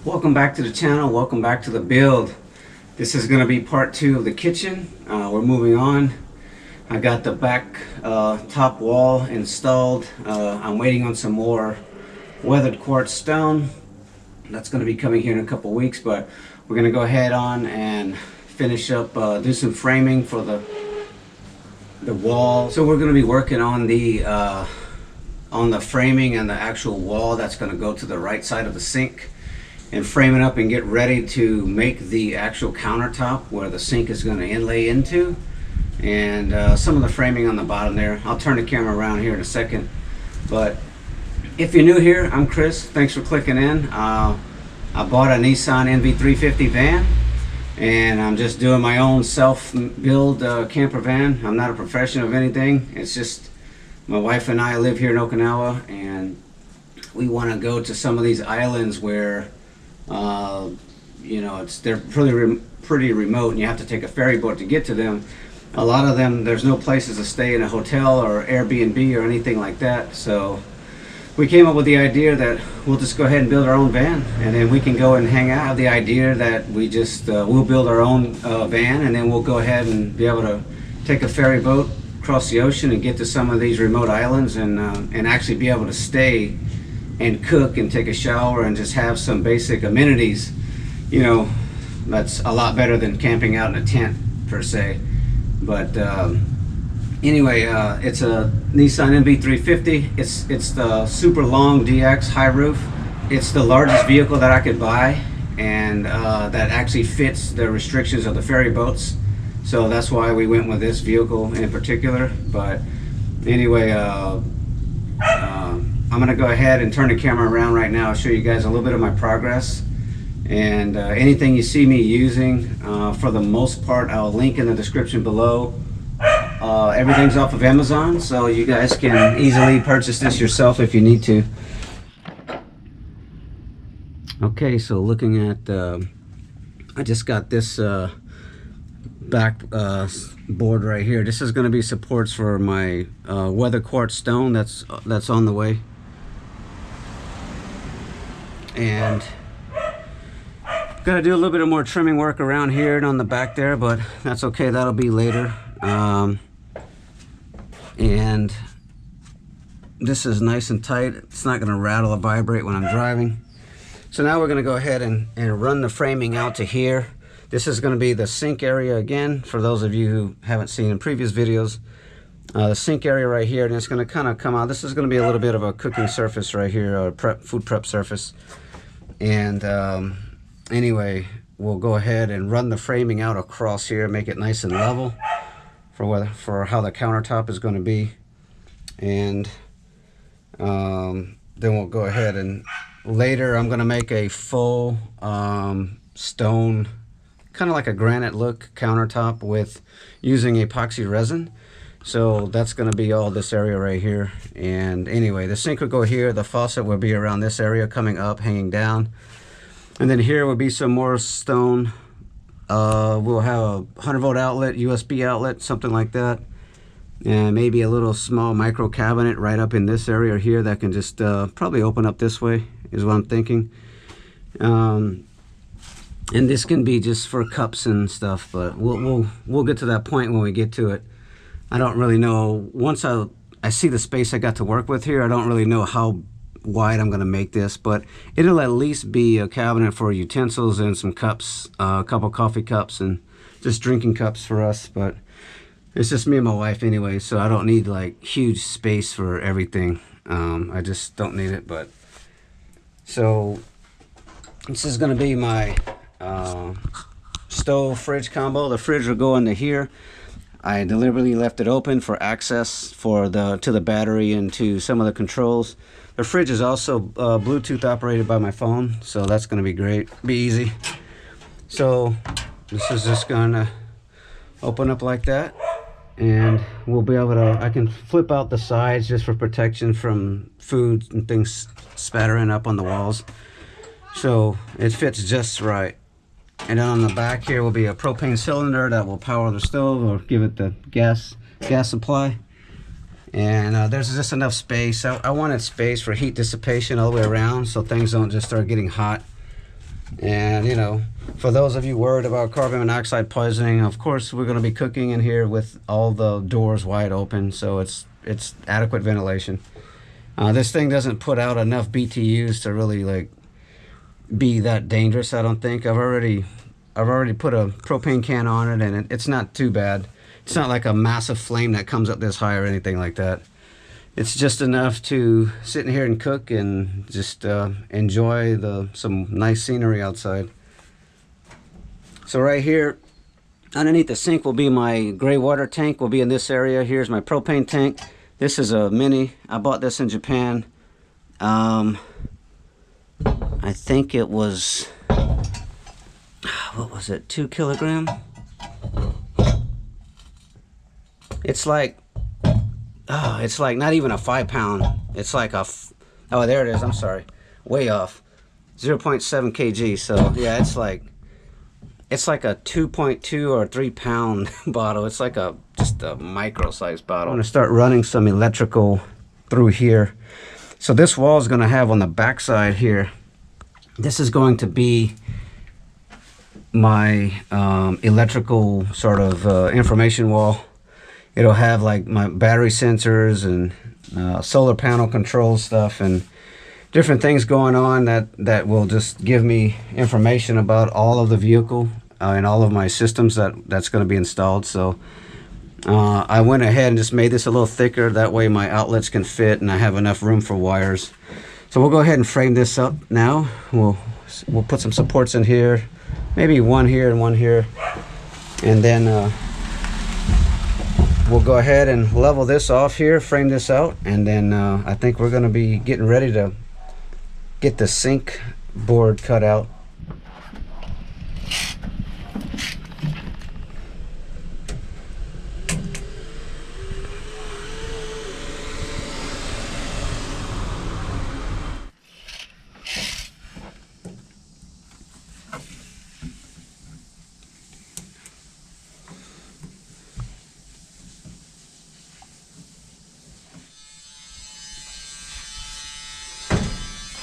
Welcome back to the channel. Welcome back to the build. This is going to be part 2 of the kitchen. We're moving on. I got the back top wall installed. I'm waiting on some more weathered quartz stone. That's going to be coming here in a couple weeks, but we're going to go ahead on and finish up, do some framing for the wall. So we're going to be working on the framing and the actual wall that's going to go to the right side of the sink, and frame it up and get ready to make the actual countertop where the sink is going to inlay into, and some of the framing on the bottom there. I'll turn the camera around here in a second, but if you're new here, I'm Chris. Thanks for clicking in. I bought a Nissan NV350 van, and I'm just doing my own self-build camper van. I'm not a professional of anything. It's just my wife and I live here in Okinawa, and we want to go to some of these islands where you know, they're pretty remote, and you have to take a ferry boat to get to them. A lot of them, there's no places to stay in a hotel or Airbnb or anything like that. So we came up with the idea that we'll just go ahead and build our own van, and then we can go and hang out. The idea that we just we'll build our own van, and then we'll go ahead and be able to take a ferry boat across the ocean and get to some of these remote islands, and actually be able to stay and cook and take a shower and just have some basic amenities. You know, that's a lot better than camping out in a tent per se. But anyway, it's a Nissan NV350. It's the super long DX high roof. It's the largest vehicle that I could buy, and that actually fits the restrictions of the ferry boats. So that's why we went with this vehicle in particular. But anyway, I'm going to go ahead and turn the camera around right now. I'll show you guys a little bit of my progress, and anything you see me using, for the most part, I'll link in the description below. Everything's off of Amazon, so you guys can easily purchase this yourself if you need to. Okay, so looking at, I just got this back board right here. This is going to be supports for my weathered quartz stone that's on the way. And gotta do a little bit of more trimming work around here and on the back there, but that's okay, that'll be later. And this is nice and tight. It's not gonna rattle or vibrate when I'm driving. So now we're gonna go ahead and run the framing out to here. This is gonna be the sink area again, for those of you who haven't seen in previous videos. The sink area right here, and it's gonna kind of come out. This is gonna be a little bit of a cooking surface right here, or food prep surface. And anyway, we'll go ahead and run the framing out across here, make it nice and level for how the countertop is going to be. And then we'll go ahead and later I'm going to make a full stone, kind of like a granite look countertop with using epoxy resin. So that's going to be all this area right here. And anyway, the sink will go here, the faucet will be around this area, coming up, hanging down. And then here will be some more stone. We'll have a 100-volt outlet, USB outlet, something like that. And maybe a little small micro cabinet right up in this area here that can just probably open up this way, is what I'm thinking. And this can be just for cups and stuff, but we'll get to that point when we get to it. I don't really know. Once I see the space I got to work with here, I don't really know how wide I'm going to make this, but it'll at least be a cabinet for utensils and some cups, a couple coffee cups and just drinking cups for us. But it's just me and my wife anyway, so I don't need like huge space for everything. I just don't need it. But so this is going to be my stove fridge combo. The fridge will go into here. I deliberately left it open for access to the battery and to some of the controls. The fridge is also Bluetooth operated by my phone, so that's going to be great, be easy. So this is just going to open up like that, and we'll be able to, I can flip out the sides just for protection from food and things spattering up on the walls. So it fits just right. And then on the back here will be a propane cylinder that will power the stove or give it the gas supply. And there's just enough space. I wanted space for heat dissipation all the way around, so things don't just start getting hot And you know, for those of you worried about carbon monoxide poisoning, of course we're going to be cooking in here with all the doors wide open, so it's adequate ventilation. This thing doesn't put out enough BTUs to really like be that dangerous, I don't think. I've already put a propane can on it, and it's not too bad. It's not like a massive flame that comes up this high or anything like that. It's just enough to sit in here and cook and just enjoy some nice scenery outside. So right here underneath the sink will be my gray water tank, will be in this area. Here's my propane tank. This is a mini. I bought this in Japan. I think it was, what was it, 2 kilogram? It's like, oh, it's like not even a 5 pound. It's like a, oh, there it is, I'm sorry. Way off. 0.7 kg, so yeah, it's like a 2.2 or 3 pound bottle. It's like just a micro sized bottle. I'm gonna start running some electrical through here. So this wall is gonna have on the back side here, this is going to be my electrical sort of information wall. It'll have like my battery sensors and solar panel control stuff and different things going on that will just give me information about all of the vehicle and all of my systems that's going to be installed. So I went ahead and just made this a little thicker, that way my outlets can fit and I have enough room for wires. So we'll go ahead and frame this up now. We'll put some supports in here, maybe one here and one here, and then we'll go ahead and level this off here, frame this out, and then I think we're going to be getting ready to get the sink board cut out.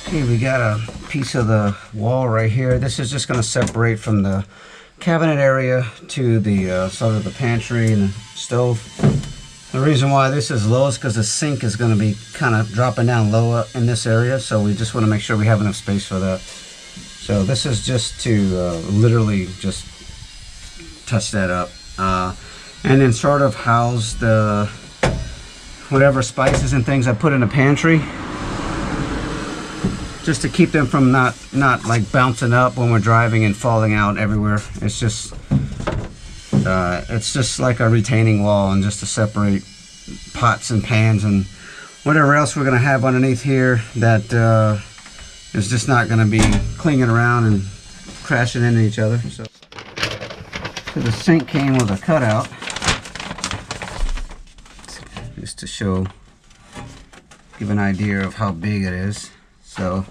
Okay, we got a piece of the wall right here. This is just going to separate from the cabinet area to the sort of the pantry and the stove. The reason why this is low is because the sink is going to be kind of dropping down low in this area, so we just want to make sure we have enough space for that. So this is just to literally just touch that up, and then sort of house the whatever spices and things I put in the pantry, just to keep them from not like bouncing up when we're driving and falling out everywhere. It's just like a retaining wall, and just to separate pots and pans and whatever else we're gonna have underneath here that is just not gonna be clinging around and crashing into each other. So the sink came with a cutout, just to give an idea of how big it is. So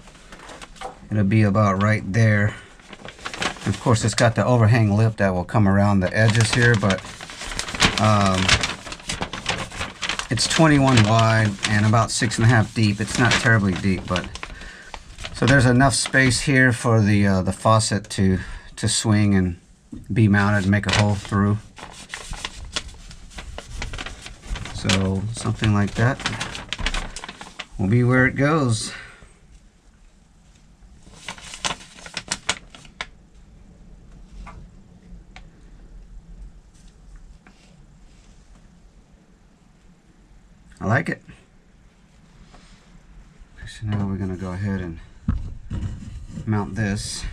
it'll be about right there. And of course, it's got the overhang lip that will come around the edges here, but it's 21 wide and about 6.5 deep. It's not terribly deep, but so there's enough space here for the faucet to swing and be mounted and make a hole through. So something like that will be where it goes. I like it. So now we're going to go ahead and mount this.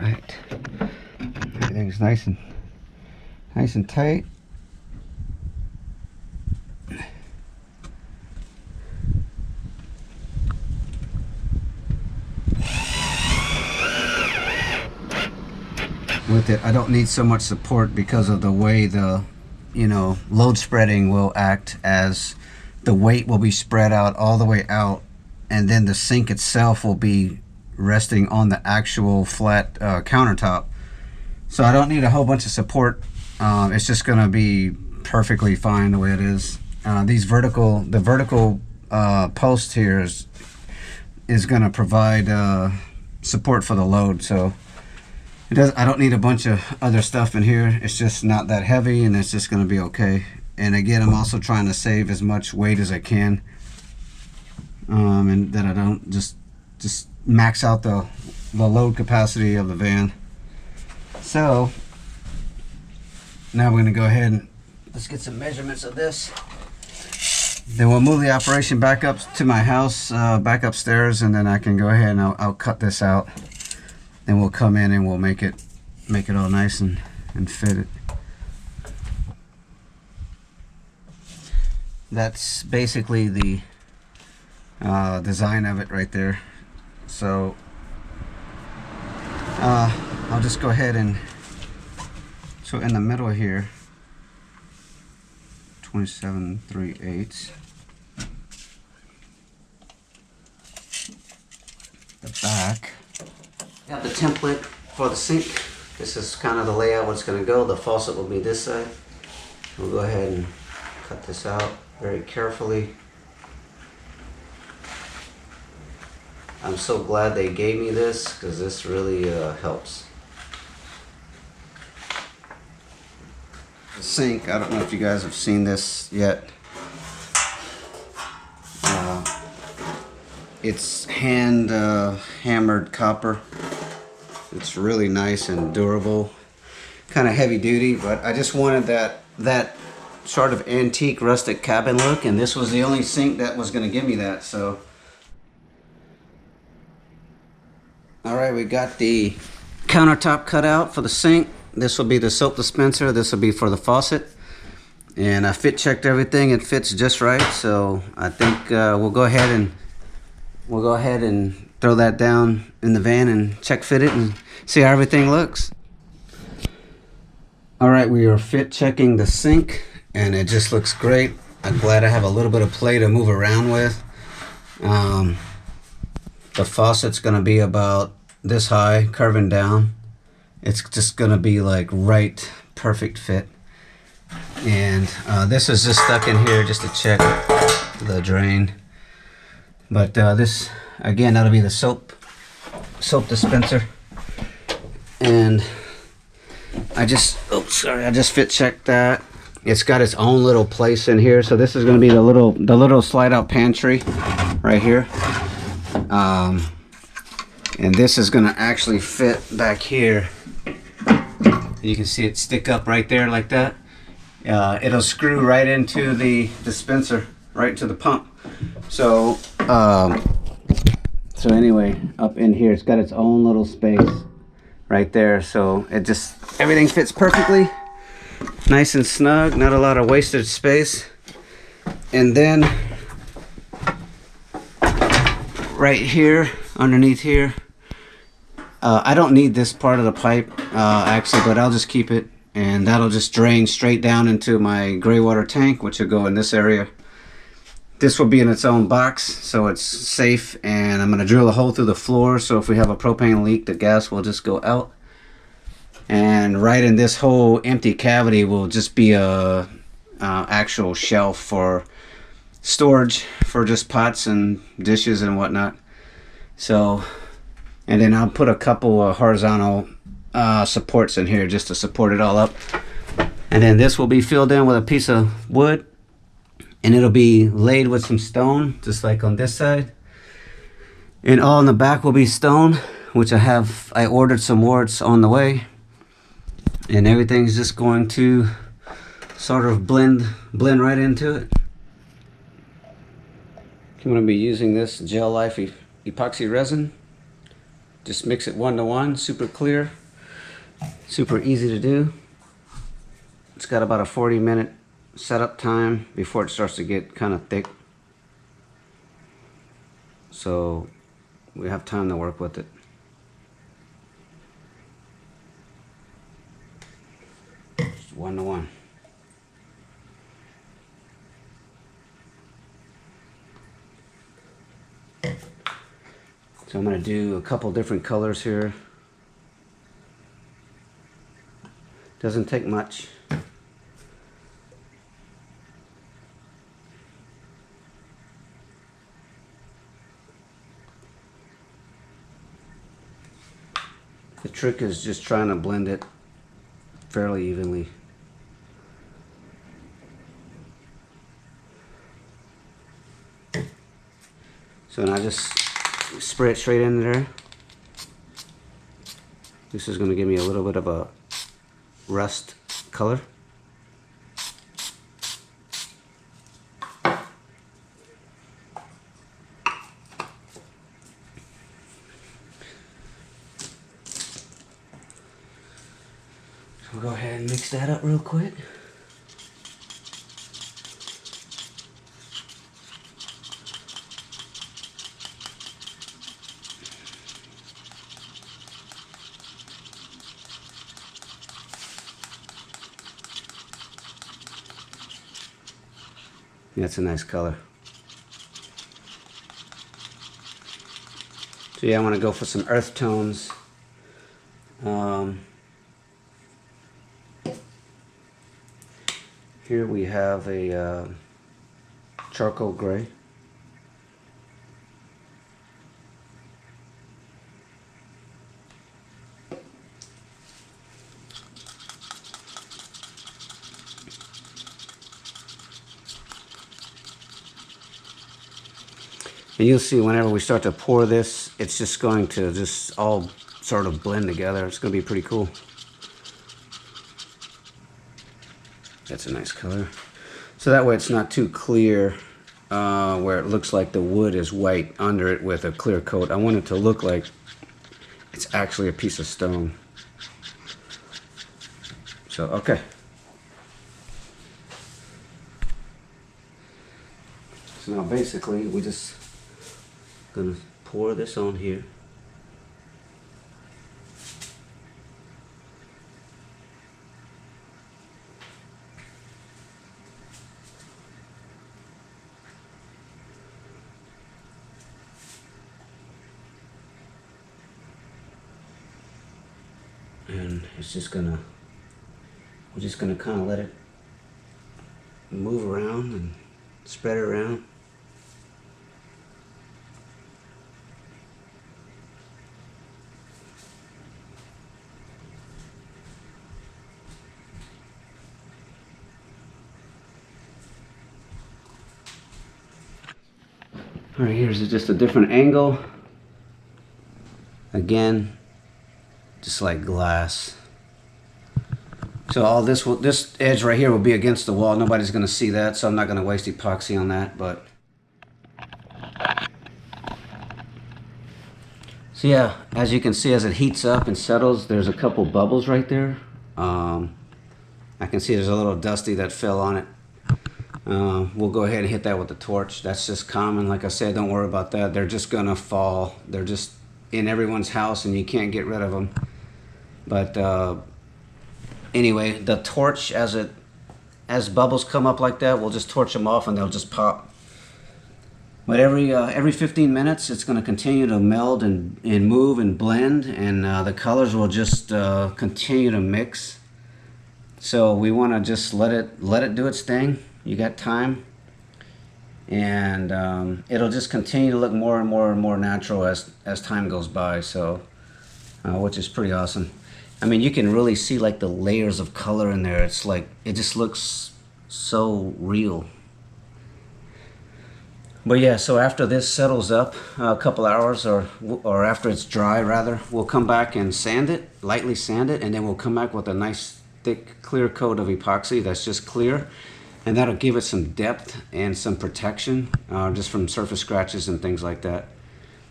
right. Everything's nice and tight. With it, I don't need so much support because of the way the, load spreading will act, as the weight will be spread out all the way out, and then the sink itself will be resting on the actual flat countertop. So I don't need a whole bunch of support. It's just gonna be perfectly fine the way it is. The vertical post here is gonna provide support for the load. So I don't need a bunch of other stuff in here. It's just not that heavy, and it's just gonna be okay. And again, I'm also trying to save as much weight as I can, and that I don't just max out the load capacity of the van. So now we're gonna go ahead and let's get some measurements of this. Then we'll move the operation back up to my house, back upstairs, and then I can go ahead and I'll cut this out. Then we'll come in and we'll make it all nice and fit it. That's basically the design of it right there. So I'll just go ahead and, so in the middle here, 27 3/8. The back. Got the template for the sink. This is kind of the layout where it's going to go. The faucet will be this side. We'll go ahead and cut this out very carefully. I'm so glad they gave me this, because this really helps. The sink, I don't know if you guys have seen this yet. It's hand hammered copper. It's really nice and durable, kind of heavy duty, but I just wanted that sort of antique rustic cabin look, and this was the only sink that was going to give me that. So all right, we got the countertop cut out for the sink. This will be the soap dispenser. This will be for the faucet, and I fit checked everything. It fits just right, so I think we'll go ahead and throw that down in the van and check fit it and see how everything looks. All right, we are fit checking the sink, and it just looks great. I'm glad I have a little bit of play to move around with. The faucet's gonna be about this high, curving down. It's just gonna be like right, perfect fit. And this is just stuck in here just to check the drain. But this, again, that'll be the soap dispenser. And I just fit checked that. It's got its own little place in here. So this is going to be the little slide out pantry right here. And this is going to actually fit back here. You can see it stick up right there like that. It'll screw right into the dispenser, right to the pump. So anyway, up in here, it's got its own little space right there. So everything fits perfectly, nice and snug, not a lot of wasted space. And then right here, underneath here, I don't need this part of the pipe actually, but I'll just keep it, and that'll just drain straight down into my gray water tank, which will go in this area. This will be in its own box, so it's safe, and I'm going to drill a hole through the floor, so if we have a propane leak, the gas will just go out. And right in this whole empty cavity will just be a actual shelf for storage for just pots and dishes and whatnot. So, and then I'll put a couple of horizontal supports in here just to support it all up. And then this will be filled in with a piece of wood, and it'll be laid with some stone, just like on this side. And all in the back will be stone, which I ordered some more. It's on the way. And everything's just going to sort of blend right into it. I'm going to be using this Gel Life Epoxy Resin Just mix it 1:1, super clear, super easy to do. It's got about a 40-minute setup time before it starts to get kind of thick. So we have time to work with it. Just 1:1. So I'm going to do a couple different colors here. Doesn't take much. The trick is just trying to blend it fairly evenly. So now just spray it straight in there. This is going to give me a little bit of a rust color. So we'll go ahead and mix that up real quick. That's a nice color. So yeah, I want to go for some earth tones. Here we have a charcoal gray. And you'll see whenever we start to pour this, it's just going to just all sort of blend together. It's going to be pretty cool. That's a nice color. So that way it's not too clear where it looks like the wood is white under it with a clear coat. I want it to look like it's actually a piece of stone. So, okay. So now basically we just gonna pour this on here. And it's just gonna, we're just gonna kind of let it move around and spread it around. All right, here's just a different angle. Again, just like glass. So all this edge right here will be against the wall. Nobody's gonna see that, so I'm not gonna waste epoxy on that, but. So yeah, as you can see, as it heats up and settles, there's a couple bubbles right there. I can see there's a little dusty that fell on it. We'll go ahead and hit that with the torch. That's just common. Like I said, don't worry about that. They're just gonna fall. They're just in everyone's house and you can't get rid of them. But anyway, the torch, as bubbles come up like that, we'll just torch them off and they'll just pop. But every 15 minutes, it's gonna continue to meld and move and blend, and the colors will just continue to mix. So we wanna just let it do its thing. You got time, and it'll just continue to look more and more and more natural as time goes by. So, which is pretty awesome. I mean, you can really see like the layers of color in there. It's like it just looks so real. But yeah, so after this settles up a couple hours, or after it's dry rather, we'll come back and sand it, lightly sand it, and then we'll come back with a nice thick clear coat of epoxy that's just clear. And that'll give it some depth and some protection just from surface scratches and things like that.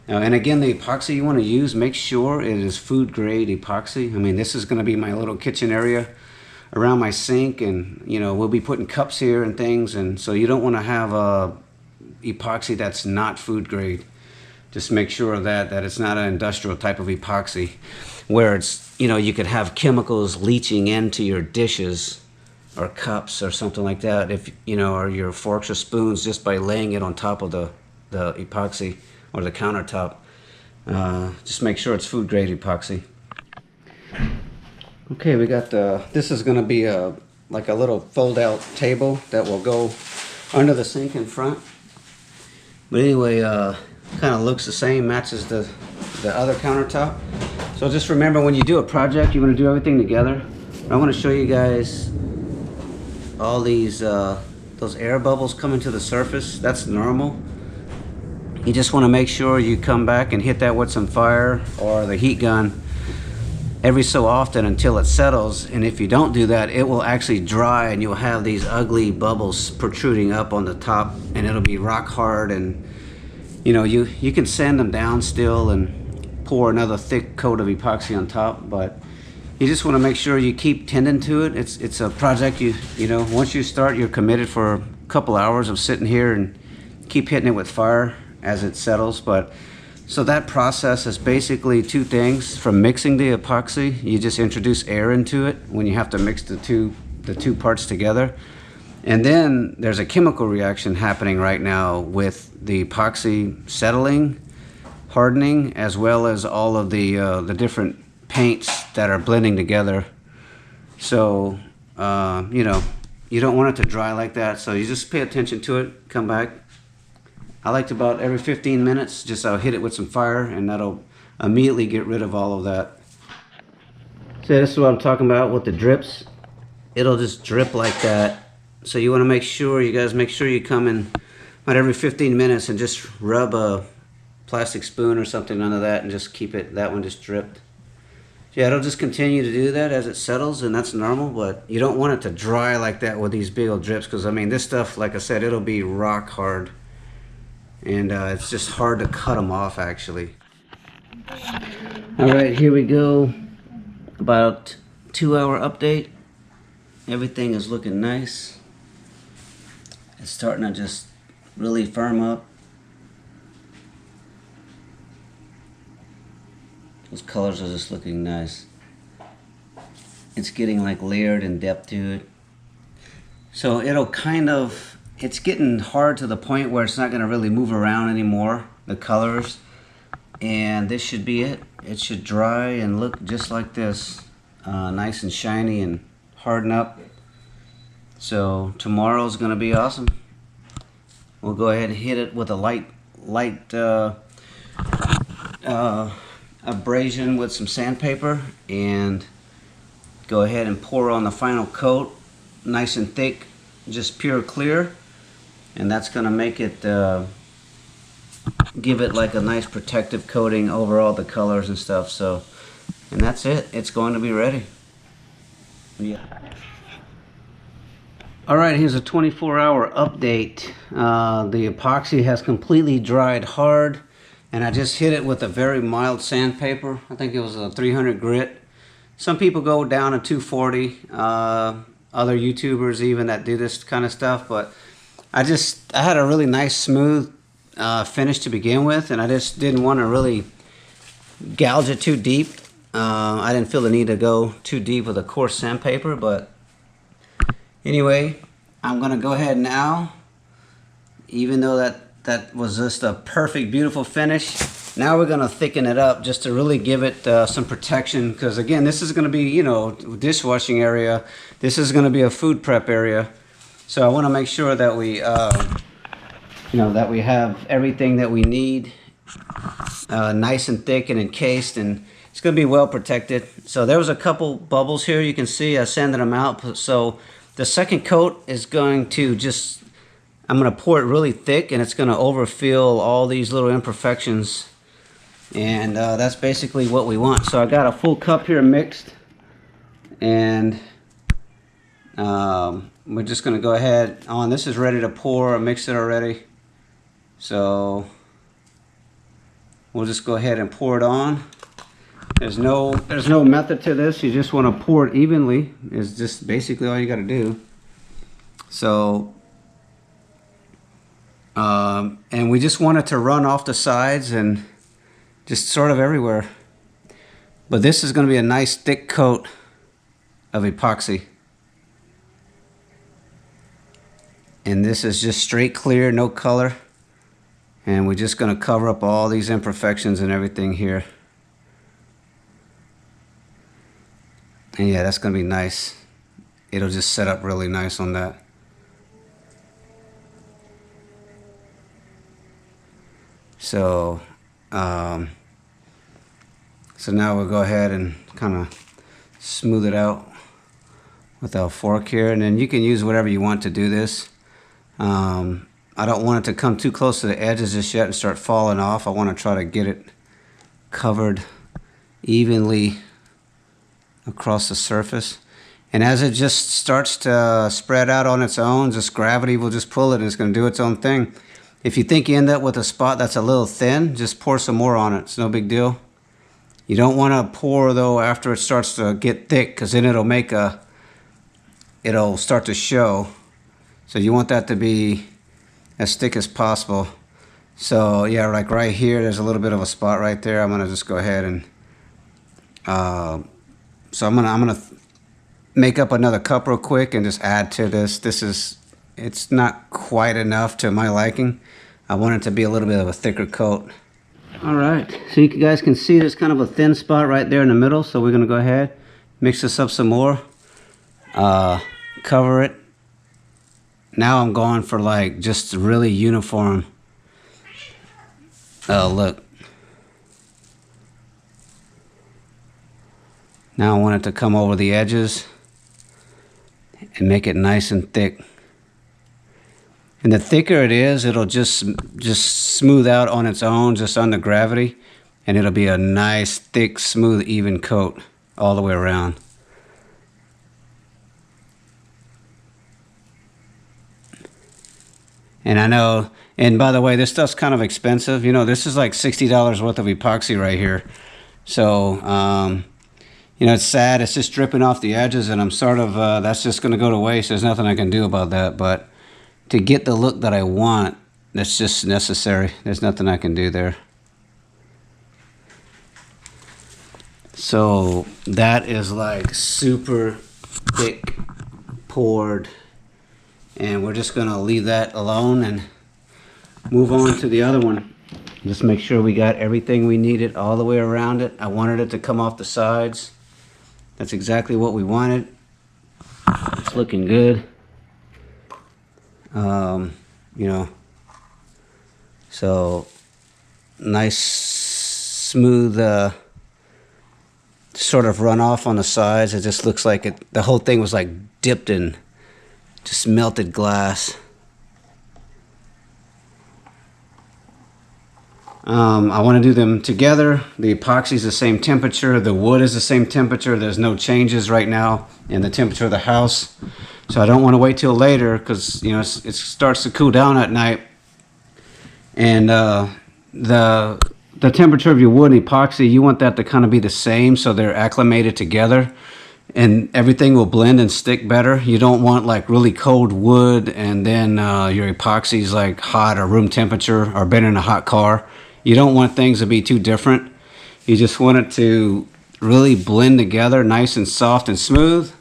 And again, the epoxy you want to use, make sure it is food grade epoxy. I mean, this is going to be my little kitchen area around my sink, and you know, we'll be putting cups here and things, and so you don't want to have a epoxy that's not food grade. Just make sure that it's not an industrial type of epoxy where it's, you know, you could have chemicals leaching into your dishes or cups or something like that, if you know, or your forks or spoons, just by laying it on top of the epoxy or the countertop. Just make sure it's food grade epoxy. Okay, we got this is going to be like a little fold out table that will go under the sink in front. But anyway, kind of looks the same, matches the other countertop. So just remember, when you do a project, you want to do everything together. I want to show you guys all these those air bubbles coming to the surface. That's normal. You just want to make sure you come back and hit that with some fire or the heat gun every so often until it settles. And if you don't do that, it will actually dry and you'll have these ugly bubbles protruding up on the top, and it'll be rock hard. And you know, you can sand them down still and pour another thick coat of epoxy on top, but you just want to make sure you keep tending to it. It's a project you know, once you start, you're committed for a couple hours of sitting here and keep hitting it with fire as it settles. But so that process is basically two things. From mixing the epoxy, you just introduce air into it when you have to mix the two parts together. And then there's a chemical reaction happening right now with the epoxy settling, hardening, as well as all of the different paints that are blending together. So you know, you don't want it to dry like that, so you just pay attention to it, come back. I like to about every 15 minutes, just I'll hit it with some fire, and that'll immediately get rid of all of that. So this is what I'm talking about with the drips. It'll just drip like that. So you want to make sure, you guys make sure you come in about every 15 minutes and just rub a plastic spoon or something under that and just keep it, that one just dripped. Yeah, it'll just continue to do that as it settles, and that's normal, but you don't want it to dry like that with these big old drips, because I mean, this stuff, like I said, it'll be rock hard, and it's just hard to cut them off actually. All right, here we go. About 2-hour update. Everything is looking nice. It's starting to just really firm up. Those colors are just looking nice. It's getting like layered and depth to it. So it'll kind of, it's getting hard to the point where it's not going to really move around anymore, the colors. And this should be it. It should dry and look just like this. Nice and shiny and harden up. So tomorrow's going to be awesome. We'll go ahead and hit it with a light abrasion with some sandpaper, and go ahead and pour on the final coat, nice and thick, just pure clear, and that's going to make it give it like a nice protective coating over all the colors and stuff. So, and that's it, it's going to be ready. Yeah. Alright, here's a 24-hour update. The epoxy has completely dried hard, and I just hit it with a very mild sandpaper. I think it was a 300 grit. Some people go down to 240, other YouTubers even that do this kind of stuff, but I had a really nice smooth finish to begin with, and I just didn't want to really gouge it too deep. I didn't feel the need to go too deep with a coarse sandpaper, but anyway, I'm going to go ahead now, even though that was just a perfect, beautiful finish. Now we're going to thicken it up just to really give it some protection, because again, this is going to be, you know, dishwashing area. This is going to be a food prep area. So I want to make sure that we, you know, that we have everything that we need nice and thick and encased, and it's going to be well protected. So there was a couple bubbles here. You can see I sanded them out. So the second coat is going to just, I'm going to pour it really thick, and it's going to overfill all these little imperfections. And that's basically what we want. So I got a full cup here mixed, and we're just going to go ahead on. This is ready to pour. I mixed it already. So we'll just go ahead and pour it on. There's no method to this. You just want to pour it evenly. Is just basically all you got to do. So, and we just want it to run off the sides and just sort of everywhere. But this is going to be a nice thick coat of epoxy. And this is just straight clear, no color. And we're just going to cover up all these imperfections and everything here. And yeah, that's going to be nice. It'll just set up really nice on that. So, so now we'll go ahead and kind of smooth it out with our fork here. And then you can use whatever you want to do this. I don't want it to come too close to the edges just yet and start falling off. I want to try to get it covered evenly across the surface. And as it just starts to spread out on its own, just gravity will just pull it and it's going to do its own thing. If you think you end up with a spot that's a little thin, just pour some more on it. It's no big deal. You don't want to pour though after it starts to get thick, because then it'll start to show. So you want that to be as thick as possible. So yeah, like right here, there's a little bit of a spot right there. I'm gonna just go ahead and so I'm gonna make up another cup real quick and just add to this. It's not quite enough to my liking. I want it to be a little bit of a thicker coat. All right, so you guys can see there's kind of a thin spot right there in the middle. So we're gonna go ahead, mix this up some more, cover it. Now I'm going for like just really uniform. Oh, look. Now I want it to come over the edges and make it nice and thick. And the thicker it is, it'll just smooth out on its own, just under gravity. And it'll be a nice, thick, smooth, even coat all the way around. And I know, and by the way, this stuff's kind of expensive. You know, this is like $60 worth of epoxy right here. So, you know, it's sad. It's just dripping off the edges, and I'm sort of, that's just going to go to waste. There's nothing I can do about that. But to get the look that I want, that's just necessary. There's nothing I can do there. So that is like super thick poured. And we're just going to leave that alone and move on to the other one. Just make sure we got everything we needed all the way around it. I wanted it to come off the sides. That's exactly what we wanted. It's looking good. You know, so nice, smooth, sort of runoff on the sides. It just looks like it. The whole thing was like dipped in just melted glass. I want to do them together. The epoxy is the same temperature. The wood is the same temperature. There's no changes right now in the temperature of the house. So I don't want to wait till later, because you know it starts to cool down at night. And the temperature of your wood and epoxy, you want that to kind of be the same so they're acclimated together. And everything will blend and stick better. You don't want like really cold wood and then your epoxy is like hot or room temperature or been in a hot car. You don't want things to be too different. You just want it to really blend together, nice and soft and smooth.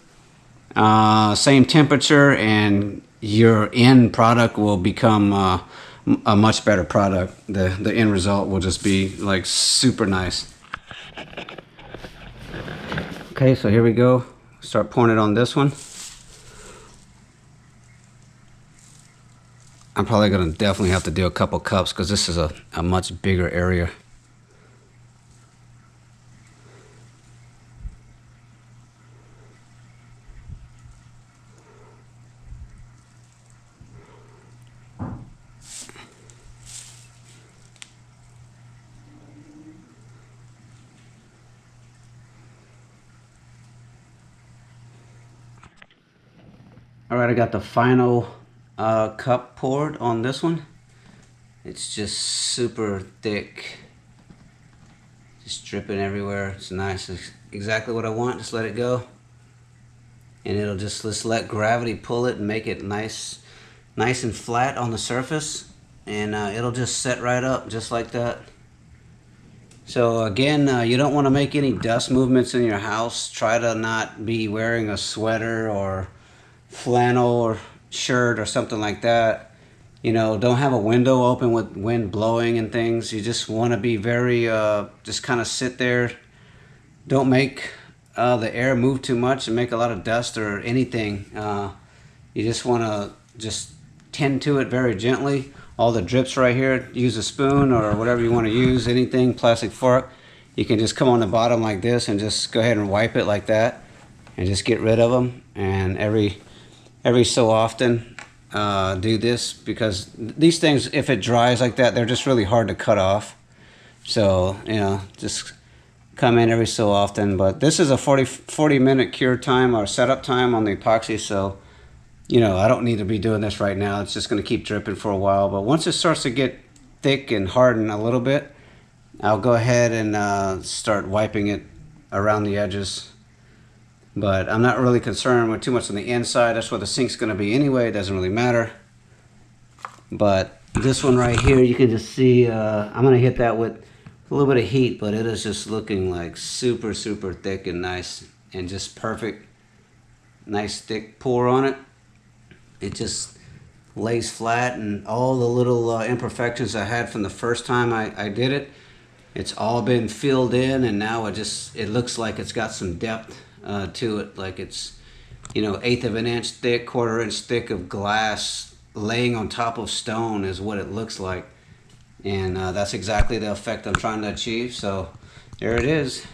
Same temperature, and your end product will become a much better product. The end result will just be like super nice. Okay, so here we go. Start pouring it on this one. I'm probably going to definitely have to do a couple cups, because this is a much bigger area. All right, I got the final cup poured on this one. It's just super thick Just dripping everywhere. It's nice. It's exactly what I want. Just let it go. And it'll just let gravity pull it and make it nice and flat on the surface. And it'll just set right up just like that. So again, you don't want to make any dust movements in your house. Try to not be wearing a sweater or flannel or shirt or something like that. You know, don't have a window open with wind blowing and things. You just want to be very, just kind of sit there. Don't make the air move too much and make a lot of dust or anything. You just want to just tend to it very gently. All the drips right here, use a spoon or whatever you want to use, anything, plastic fork. You can just come on the bottom like this and just go ahead and wipe it like that and just get rid of them. And every so often, do this, because these things, if it dries like that, they're just really hard to cut off. So, you know, just come in every so often. But this is a 40 minute cure time or setup time on the epoxy, so you know, I don't need to be doing this right now. It's just going to keep dripping for a while. But once it starts to get thick and harden a little bit, I'll go ahead and start wiping it around the edges. But I'm not really concerned with too much on the inside. That's where the sink's going to be anyway. It doesn't really matter. But this one right here, you can just see, I'm going to hit that with a little bit of heat, but it is just looking like super, super thick and nice and just perfect. Nice thick pour on it. It just lays flat, and all the little imperfections I had from the first time I did it, it's all been filled in, and now it looks like it's got some depth to it, like it's, you know, 1/8 of an inch thick, 1/4 inch thick of glass laying on top of stone is what it looks like. And that's exactly the effect I'm trying to achieve. So there it is.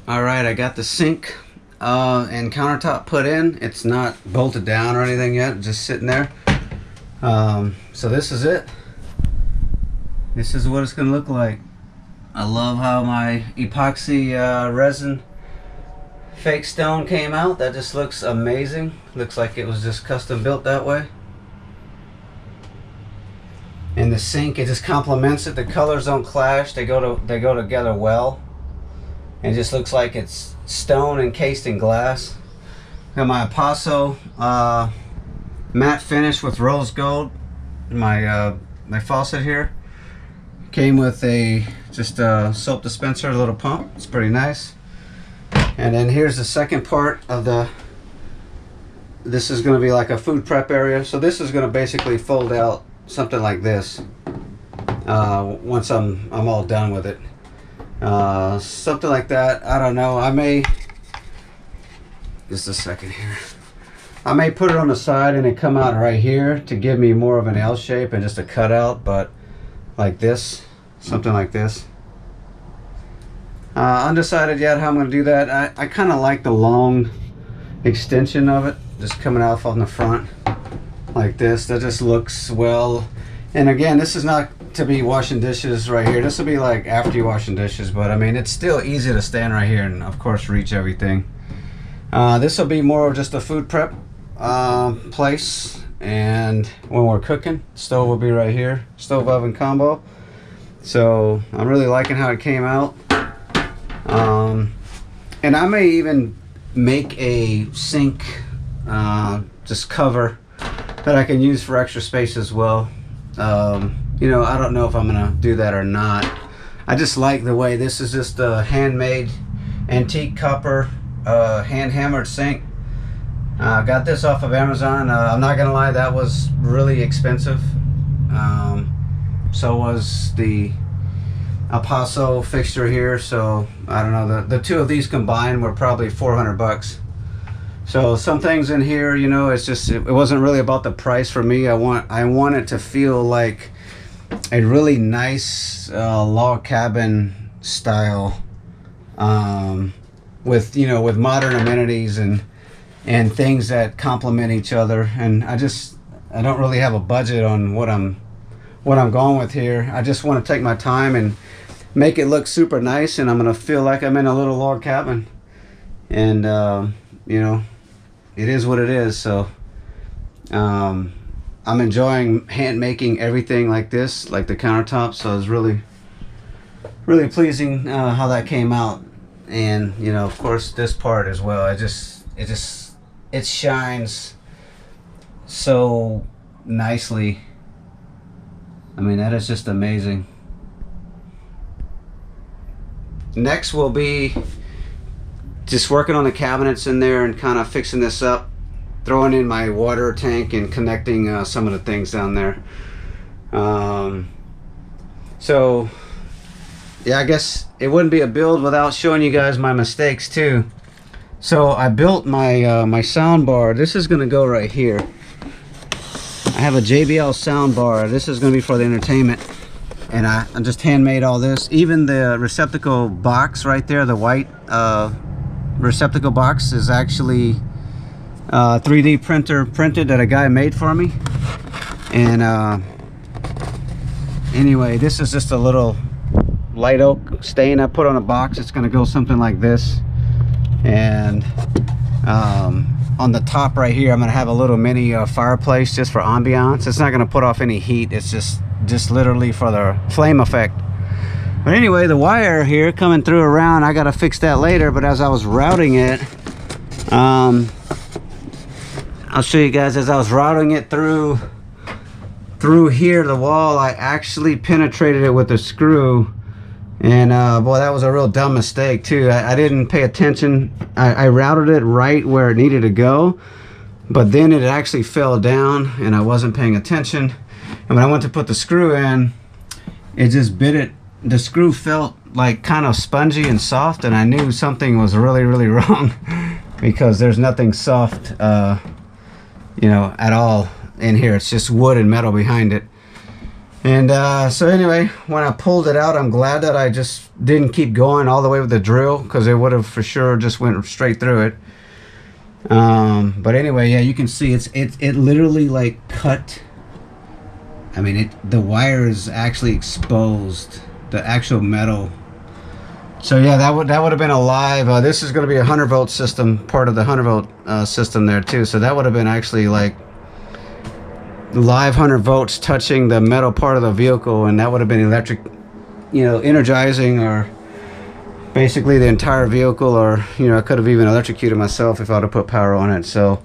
Alright, I got the sink and countertop put in. It's not bolted down or anything yet, just sitting there. So this is it. This is what it's going to look like. I love how my epoxy resin fake stone came out. That just looks amazing. Looks like it was just custom built that way. And the sink, it just complements it. The colors don't clash. They go together well. It just looks like it's stone encased in glass. Got my Appaso matte finish with rose gold. My faucet here came with just a soap dispenser, a little pump. It's pretty nice. And then here's the second part of this is going to be like a food prep area. So this is going to basically fold out something like this once I'm all done with it. Something like that. I don't know. I may, just a second here, I may put it on the side and it come out right here to give me more of an L shape and just a cutout, but like this, something like this. Undecided yet how I'm going to do that. I kind of like the long extension of it, just coming off on the front like this. That just looks well. And again, this is not to be washing dishes right here. This will be like after you washing dishes, but I mean, it's still easy to stand right here and of course reach everything. This will be more of just a food prep place, and when we're cooking, stove will be right here, stove oven combo. So I'm really liking how it came out. And I may even make a sink just cover that I can use for extra space as well. You know, I don't know if I'm gonna do that or not. I just like the way this is just a handmade antique copper hand hammered sink. Got this off of Amazon. I'm not gonna lie, that was really expensive. So was the Appaso fixture here. So I don't know, the two of these combined were probably 400 bucks. So some things in here, you know, it's just, it wasn't really about the price for me. I want it to feel like a really nice log cabin style, with, you know, with modern amenities and things that complement each other. And I don't really have a budget on what I'm going with here. I just want to take my time and make it look super nice, and I'm gonna feel like I'm in a little log cabin. And you know, it is what it is. So I'm enjoying hand making everything like this, like the countertop. So it's really pleasing how that came out. And you know, of course, this part as well. It shines so nicely. I mean, that is just amazing. Next will be just working on the cabinets in there and kind of fixing this up, throwing in my water tank and connecting some of the things down there. So yeah, I guess it wouldn't be a build without showing you guys my mistakes too. So I built my my sound bar. This is gonna go right here. I have a JBL sound bar. This is gonna be for the entertainment, and I just handmade all this. Even the receptacle box right there, the white receptacle box, is actually 3D printed that a guy made for me. And anyway, this is just a little light oak stain I put on a box. It's gonna go something like this. And on the top right here, I'm gonna have a little mini fireplace just for ambiance. It's not gonna put off any heat. It's just literally for the flame effect. But anyway, the wire here coming through around, I gotta fix that later. But as I was routing it, I'll show you guys. As I was routing it through here, the wall, I actually penetrated it with a screw. And boy, that was a real dumb mistake too. I didn't pay attention. I routed it right where it needed to go, but then it actually fell down and I wasn't paying attention. And when I went to put the screw in, it just bit it. The screw felt like kind of spongy and soft, and I knew something was really wrong because there's nothing soft you know, at all in here. It's just wood and metal behind it. And so anyway, when I pulled it out, I'm glad that I just didn't keep going all the way with the drill, because it would have for sure just went straight through it. But anyway, yeah, you can see it literally like cut. I mean, the wire is actually exposed, the actual metal. So yeah, that would have been a live. This is going to be a 100-volt system, part of the 100-volt system there too. So that would have been actually like live 100 volts touching the metal part of the vehicle, and that would have been electric, you know, energizing, or basically the entire vehicle, or you know, I could have even electrocuted myself if I would have put power on it. So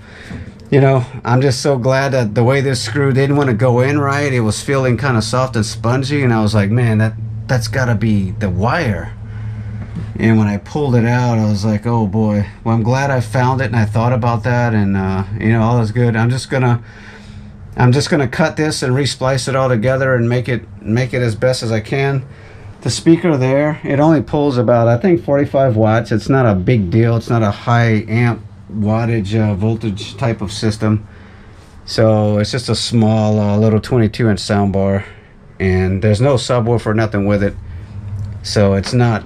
you know, I'm just so glad that the way this screw didn't want to go in right, it was feeling kind of soft and spongy, and I was like, man, that's gotta be the wire. And when I pulled it out, I was like, oh boy. Well, I'm glad I found it and I thought about that, and you know, all is good. I'm just gonna cut this and resplice it all together and make it as best as I can. The speaker there, it only pulls about, I think, 45 watts. It's not a big deal. It's not a high amp wattage voltage type of system. So it's just a small little 22-inch soundbar, and there's no subwoofer, nothing with it. So it's not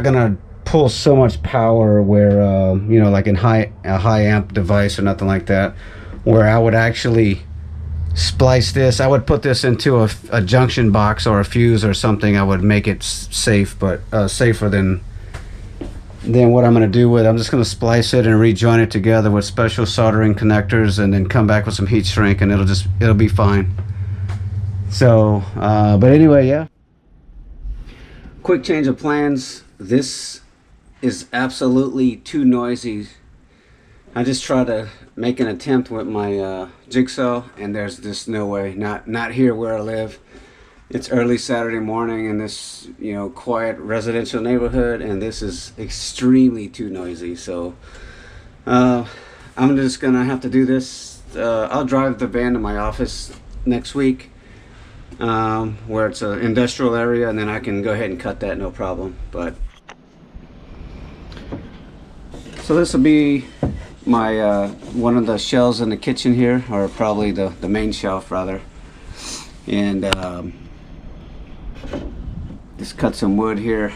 gonna pull so much power where you know, like in a high amp device or nothing like that, where I would actually splice this. I would put this into a junction box or a fuse or something. I would make it safe, but safer than what I'm going to do with it. I'm just going to splice it and rejoin it together with special soldering connectors, and then come back with some heat shrink, and it'll be fine. So but anyway, yeah, quick change of plans. This is absolutely too noisy. I just tried to make an attempt with my jigsaw, and there's just no way. Not here where I live. It's early Saturday morning in this, you know, quiet residential neighborhood, and this is extremely too noisy. So I'm just gonna have to do this. I'll drive the van to my office next week, where it's an industrial area, and then I can go ahead and cut that, no problem. But so this will be my one of the shelves in the kitchen here, or probably the main shelf rather. And just cut some wood here.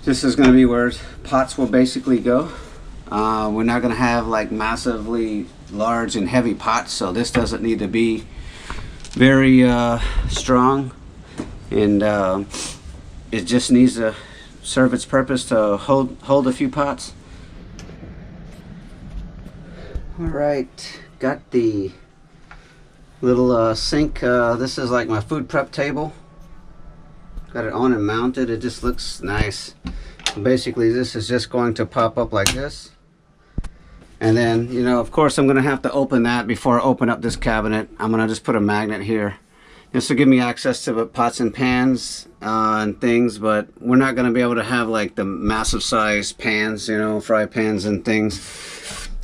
This is going to be where pots will basically go. We're not going to have like massively large and heavy pots, so this doesn't need to be very strong, and it just needs to serve its purpose to hold a few pots. All right, got the little sink. This is like my food prep table. Got it on and mounted. It just looks nice. Basically, this is just going to pop up like this. And then, you know, of course, I'm going to have to open that before I open up this cabinet. I'm going to just put a magnet here. This will give me access to the pots and pans and things, but we're not going to be able to have like the massive size pans, you know, fry pans and things.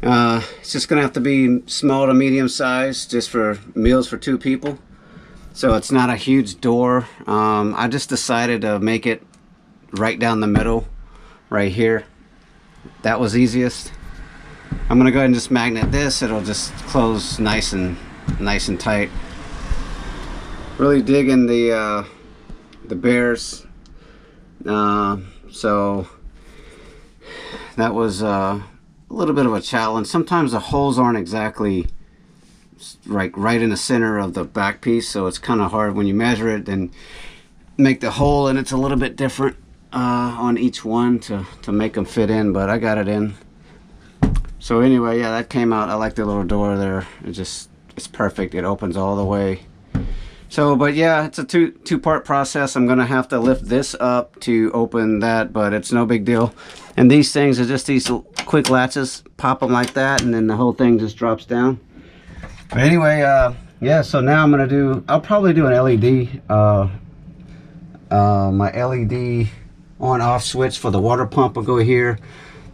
It's just going to have to be small to medium size, just for meals for 2 people. So it's not a huge door. I just decided to make it right down the middle, right here. That was easiest. I'm gonna go ahead and just magnet this. It'll just close nice and tight. Really digging the bears. So that was a little bit of a challenge. Sometimes the holes aren't exactly right in the center of the back piece, so it's kind of hard when you measure it and make the hole, and it's a little bit different on each one to make them fit in, but I got it in. So anyway, yeah, that came out. I like the little door there. It's perfect. It opens all the way. So, but yeah, it's a two-part process. I'm gonna have to lift this up to open that, but it's no big deal. And these things are just these quick latches. Pop them like that, and then the whole thing just drops down. But anyway, yeah. So now I'll probably do an LED. My LED on-off switch for the water pump will go here.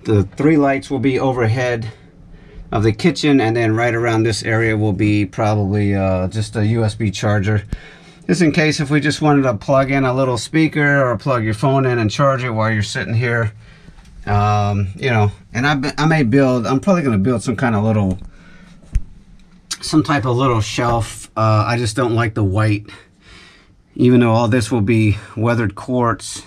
The 3 lights will be overhead of the kitchen, and then right around this area will be probably just a USB charger, just in case if we just wanted to plug in a little speaker or plug your phone in and charge it while you're sitting here. You know, and I'm probably going to build some type of little shelf. I just don't like the white, even though all this will be weathered quartz.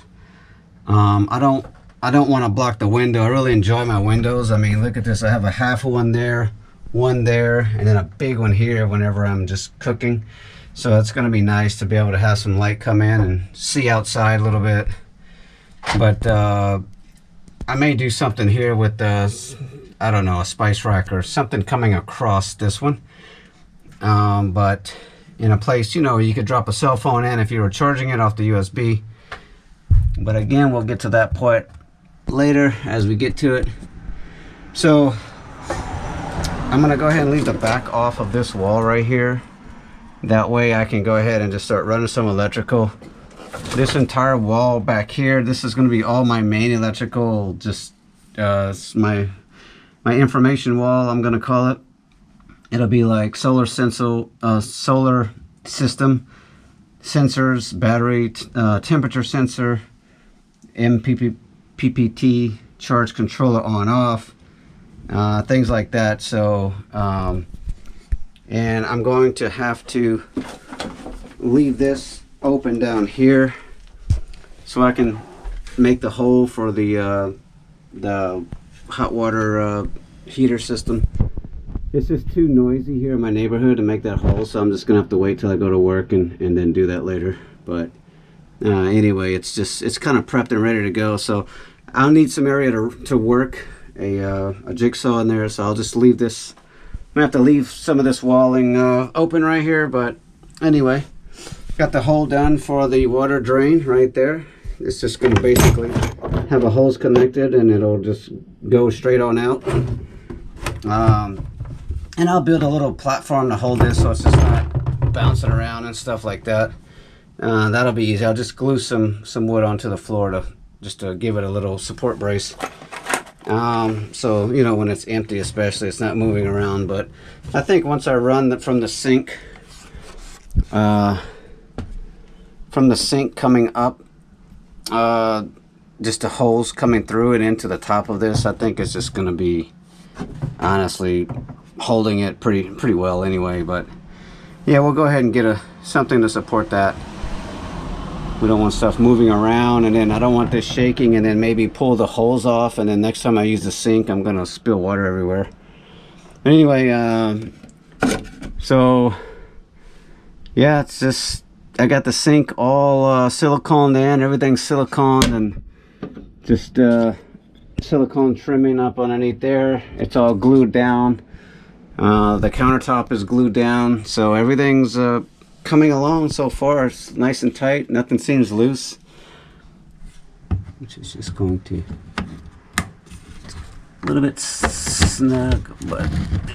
I don't want to block the window. I really enjoy my windows. I mean, look at this. I have a half one there, and then a big one here whenever I'm just cooking. So it's going to be nice to be able to have some light come in and see outside a little bit. But I may do something here with, I don't know, a spice rack or something coming across this one. But in a place, you know, you could drop a cell phone in if you were charging it off the USB. But again, we'll get to that point later as we get to it. So I'm gonna go ahead and leave the back off of this wall right here. That way I can go ahead and just start running some electrical. This entire wall back here, this is going to be all my main electrical, just my information wall, I'm going to call it. It'll be like solar system, sensors, battery, temperature sensor, PPT, charge controller on off, things like that. So and I'm going to have to leave this open down here so I can make the hole for the hot water heater system. It's just too noisy here in my neighborhood to make that hole, so I'm just gonna have to wait till I go to work and then do that later. But anyway, it's kind of prepped and ready to go. So I'll need some area to work a jigsaw in there, so I'll just leave this. I'm gonna have to leave some of this walling open right here, but anyway, got the hole done for the water drain right there. It's just gonna basically have a hose connected and it'll just go straight on out. And I'll build a little platform to hold this so it's just not bouncing around and stuff like that. That'll be easy. I'll just glue some wood onto the floor just to give it a little support brace. So, you know, when it's empty especially, it's not moving around. But I think once I run from the sink coming up, just the holes coming through it into the top of this, I think it's just going to be, honestly, holding it pretty well anyway. But yeah, we'll go ahead and get something to support that. We don't want stuff moving around, and then I don't want this shaking and then maybe pull the holes off, and then next time I use the sink I'm gonna spill water everywhere. Anyway, so yeah, it's just, I got the sink all siliconed in, everything's siliconed, and just silicone trimming up underneath there. It's all glued down. The countertop is glued down, so everything's coming along so far. It's nice and tight. Nothing seems loose, which is just going to a little bit snug, but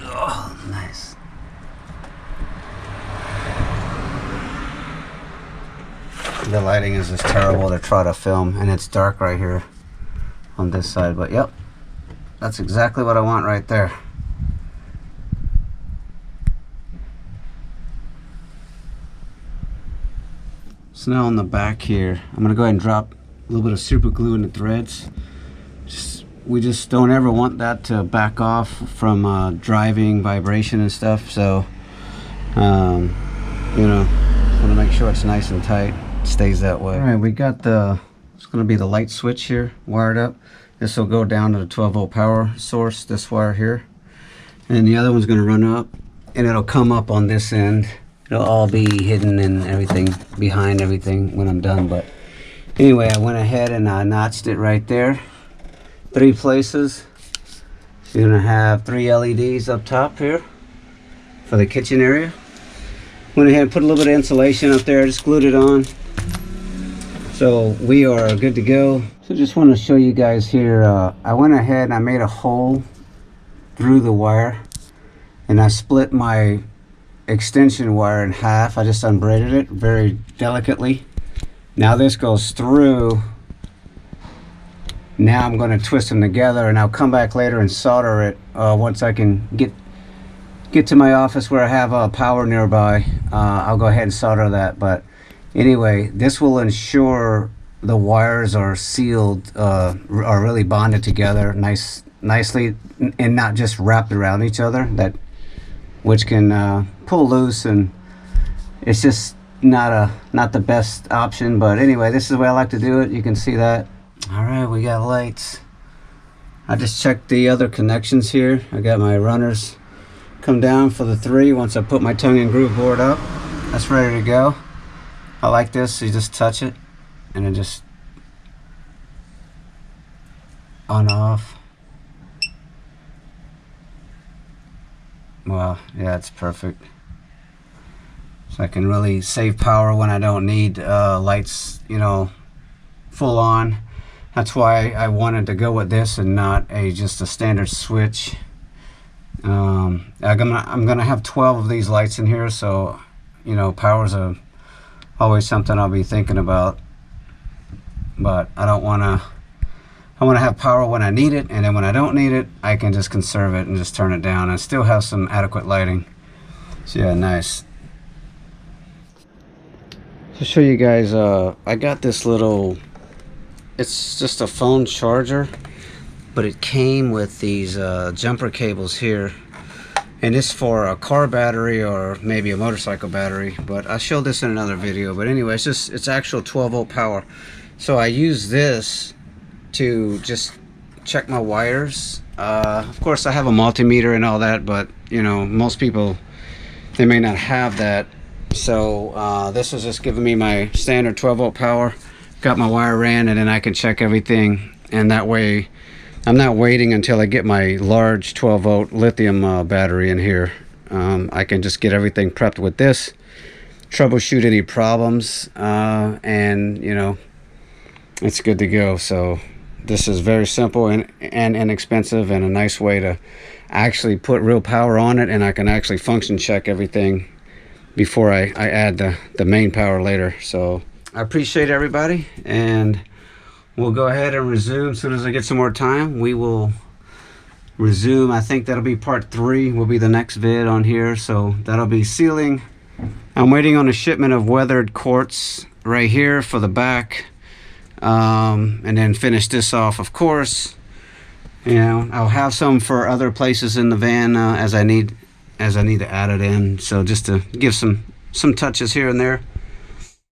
oh, nice. The lighting is just terrible to try to film, and it's dark right here on this side, but yep, that's exactly what I want right there. So now on the back here, I'm gonna go ahead and drop a little bit of super glue in the threads. We just don't ever want that to back off from driving, vibration and stuff. So, you know, want to make sure it's nice and tight, stays that way. All right, we got it's gonna be the light switch here wired up. This will go down to the 12-volt power source, this wire here. And the other one's gonna run up, and it'll come up on this end. It'll all be hidden and everything, behind everything when I'm done. But anyway, I went ahead and I notched it right there. 3 places. So you're gonna have 3 LEDs up top here for the kitchen area. Went ahead and put a little bit of insulation up there, just glued it on. So we are good to go. So just want to show you guys here, I went ahead and I made a hole through the wire, and I split my extension wire in half. I just unbraided it very delicately. Now this goes through. Now I'm going to twist them together, and I'll come back later and solder it once I can get to my office where I have power nearby. I'll go ahead and solder that. But anyway, this will ensure the wires are sealed, are really bonded together nicely, and not just wrapped around each other, which can pull loose, and it's just not the best option. But anyway, this is the way I like to do it. You can see that. All right, we got lights. I just checked the other connections here. I got my runners come down for the 3. Once I put my tongue and groove board up, that's ready to go. I like this. You just touch it and then just on off. Well, yeah, it's perfect. So I can really save power when I don't need lights, you know, full on. That's why I wanted to go with this and not just a standard switch. I'm gonna have 12 of these lights in here, so you know, power's always something I'll be thinking about. But I want to have power when I need it, and then when I don't need it, I can just conserve it and just turn it down and still have some adequate lighting. So yeah, nice. To show you guys, I got this little, it's just a phone charger, but it came with these jumper cables here, and it's for a car battery or maybe a motorcycle battery, but I'll show this in another video. But anyway, it's actual 12-volt power. So I use this to just check my wires. Of course I have a multimeter and all that, but you know, most people, they may not have that. So this is just giving me my standard 12-volt power. Got my wire ran, and then I can check everything, and that way I'm not waiting until I get my large 12-volt lithium battery in here. I can just get everything prepped with this, troubleshoot any problems, and you know, it's good to go. So this is very simple and inexpensive, and a nice way to actually put real power on it, and I can actually function check everything before I add the main power later. So I appreciate everybody, and we'll go ahead and resume. As soon as I get some more time, we will resume. I think that'll be part 3 will be the next vid on here. So that'll be sealing. I'm waiting on a shipment of weathered quartz right here for the back, and then finish this off. Of course, you know, I'll have some for other places in the van as I need to add it in. So just to give some touches here and there.